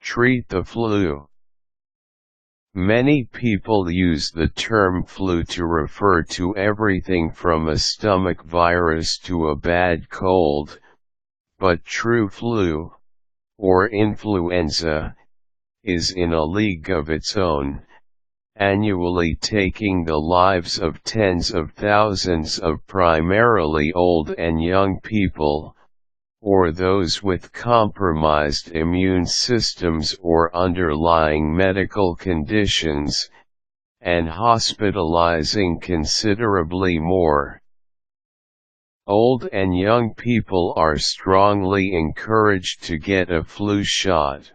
Treat the flu. Many people use the term flu to refer to everything from a stomach virus to a bad cold, but true flu, or influenza, is in a league of its own, annually taking the lives of tens of thousands of primarily old and young people, or those with compromised immune systems or underlying medical conditions, and hospitalizing considerably more. Old and young people are strongly encouraged to get a flu shot.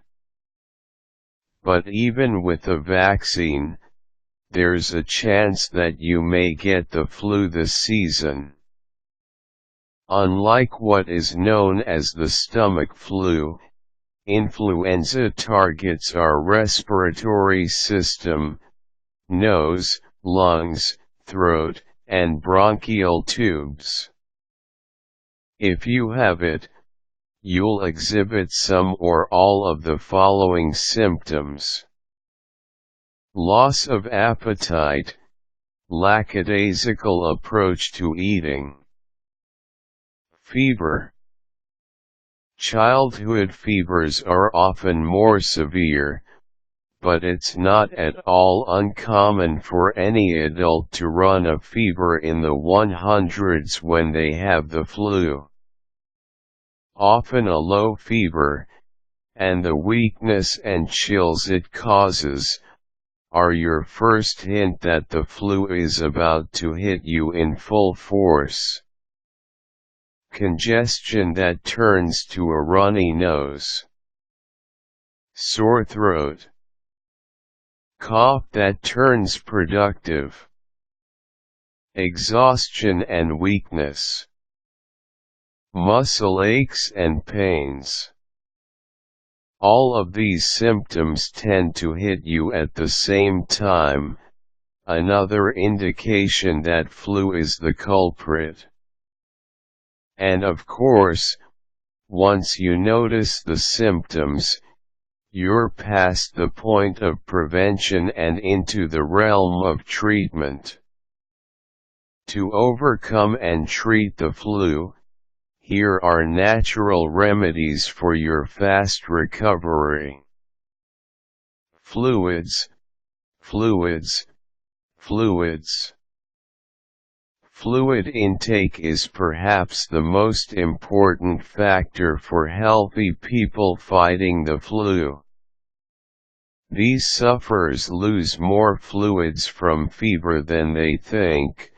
But even with a vaccine, there's a chance that you may get the flu this season. Unlike what is known as the stomach flu, influenza targets our respiratory system, nose, lungs, throat, and bronchial tubes. If you have it, you'll exhibit some or all of the following symptoms: loss of appetite, lackadaisical approach to eating. Fever. Childhood fevers are often more severe, but it's not at all uncommon for any adult to run a fever in the 100s when they have the flu. Often a low fever, and the weakness and chills it causes, are your first hint that the flu is about to hit you in full force. Congestion that turns to a runny nose. Sore throat. Cough that turns productive. Exhaustion and weakness. Muscle aches and pains. All of these symptoms tend to hit you at the same time, another indication that flu is the culprit. And of course, once you notice the symptoms, you're past the point of prevention and into the realm of treatment. To overcome and treat the flu, here are natural remedies for your fast recovery. Fluids, fluids, fluids. Fluid intake is perhaps the most important factor for healthy people fighting the flu. These sufferers lose more fluids from fever than they think.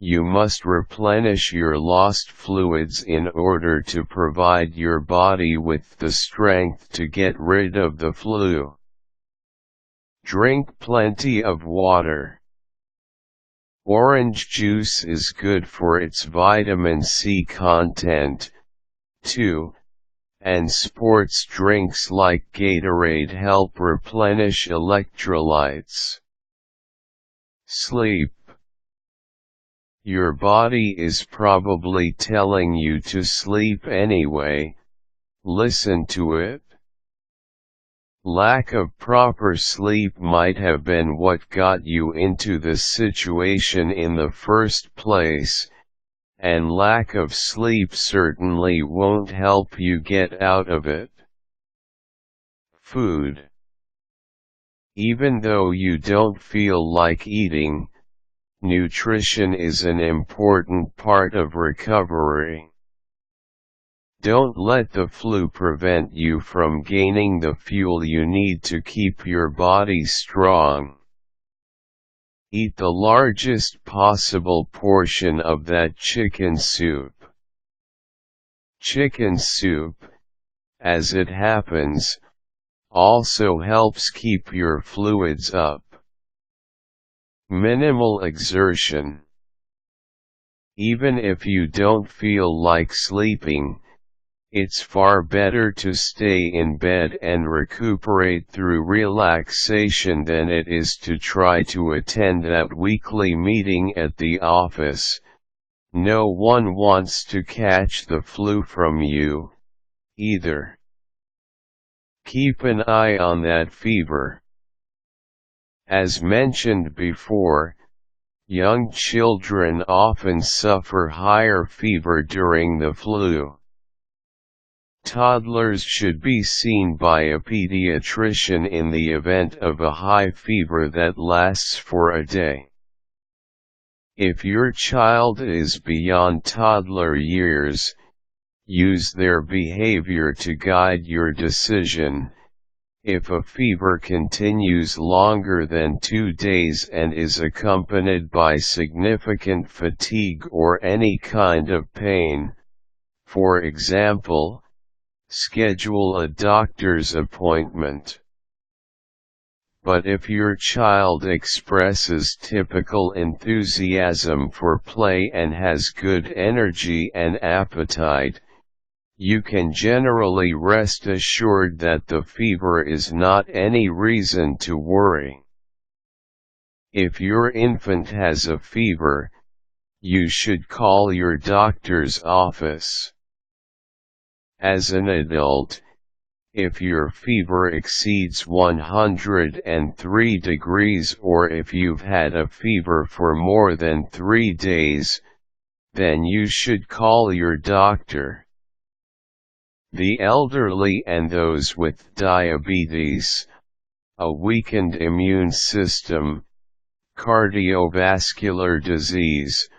You must replenish your lost fluids in order to provide your body with the strength to get rid of the flu. Drink plenty of water. Orange juice is good for its vitamin C content, too, and sports drinks like Gatorade help replenish electrolytes. Sleep. Your body is probably telling you to sleep anyway, listen to it. Lack of proper sleep might have been what got you into this situation in the first place, and lack of sleep certainly won't help you get out of it. Food. Even though you don't feel like eating, nutrition is an important part of recovery. Don't let the flu prevent you from gaining the fuel you need to keep your body strong. Eat the largest possible portion of that chicken soup. Chicken soup, as it happens, also helps keep your fluids up. Minimal exertion. Even if you don't feel like sleeping, it's far better to stay in bed and recuperate through relaxation than it is to try to attend that weekly meeting at the office. No one wants to catch the flu from you, either. Keep an eye on that fever. As mentioned before, young children often suffer higher fever during the flu. Toddlers should be seen by a pediatrician in the event of a high fever that lasts for a day. If your child is beyond toddler years, use their behavior to guide your decision. If a fever continues longer than 2 days and is accompanied by significant fatigue or any kind of pain, for example, schedule a doctor's appointment. But if your child expresses typical enthusiasm for play and has good energy and appetite, you can generally rest assured that the fever is not any reason to worry. If your infant has a fever, you should call your doctor's office. As an adult, if your fever exceeds 103 degrees or if you've had a fever for more than 3 days, then you should call your doctor. The elderly and those with diabetes, a weakened immune system, cardiovascular disease,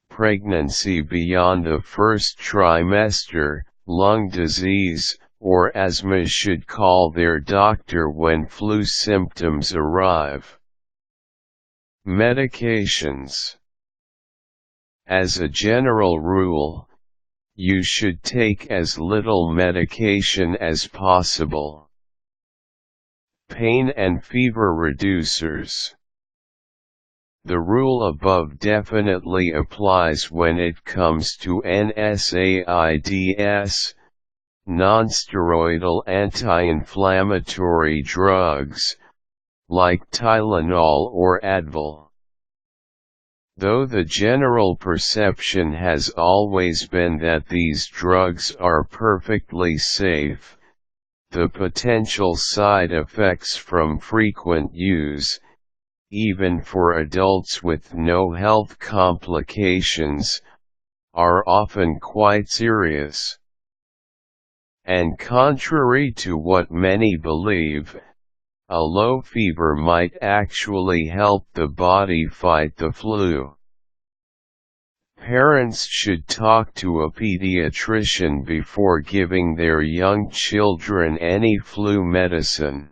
pregnancy beyond the first trimester, lung disease, or asthma should call their doctor when flu symptoms arrive. Medications. As a general rule, you should take as little medication as possible. Pain and fever reducers. The rule above definitely applies when it comes to NSAIDs, nonsteroidal anti-inflammatory drugs, like Tylenol or Advil. Though the general perception has always been that these drugs are perfectly safe, the potential side effects from frequent use, even for adults with no health complications, are often quite serious. And contrary to what many believe, a low fever might actually help the body fight the flu. Parents should talk to a pediatrician before giving their young children any flu medicine.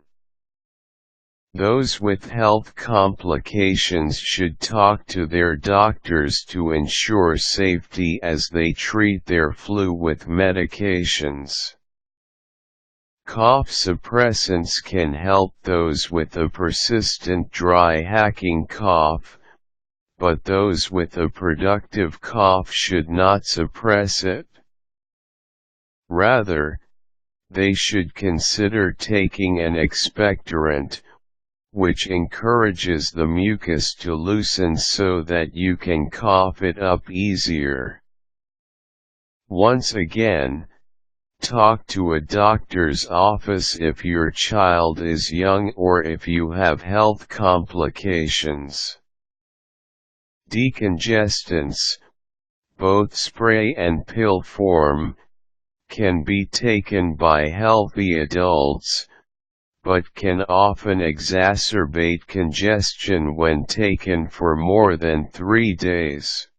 Those with health complications should talk to their doctors to ensure safety as they treat their flu with medications. Cough suppressants can help those with a persistent dry hacking cough, but those with a productive cough should not suppress it. Rather, they should consider taking an expectorant, which encourages the mucus to loosen so that you can cough it up easier. Once again, talk to a doctor's office if your child is young or if you have health complications. Decongestants, both spray and pill form, can be taken by healthy adults, but can often exacerbate congestion when taken for more than 3 days.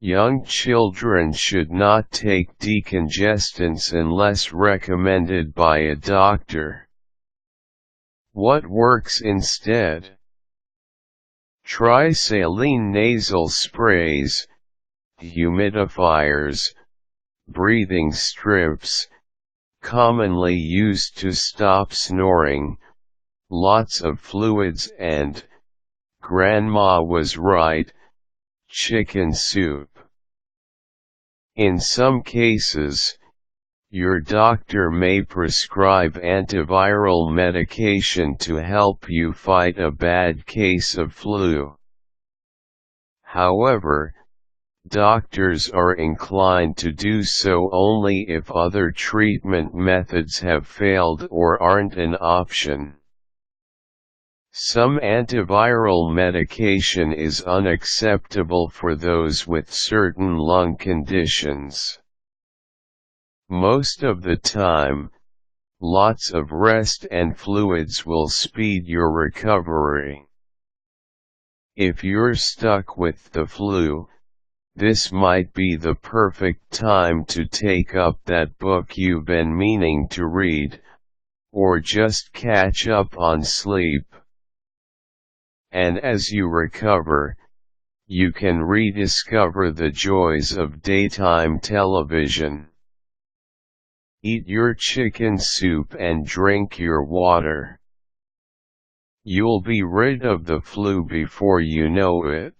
Young children should not take decongestants unless recommended by a doctor. What works instead? Try saline nasal sprays, humidifiers, breathing strips, commonly used to stop snoring, lots of fluids and, Grandma was right, chicken soup. In some cases, your doctor may prescribe antiviral medication to help you fight a bad case of flu. However, Doctors are inclined to do so only if other treatment methods have failed or aren't an option. Some antiviral medication is unacceptable for those with certain lung conditions. Most of the time, lots of rest and fluids will speed your recovery. If you're stuck with the flu, this might be the perfect time to take up that book you've been meaning to read, or just catch up on sleep. And as you recover, you can rediscover the joys of daytime television. Eat your chicken soup and drink your water. You'll be rid of the flu before you know it.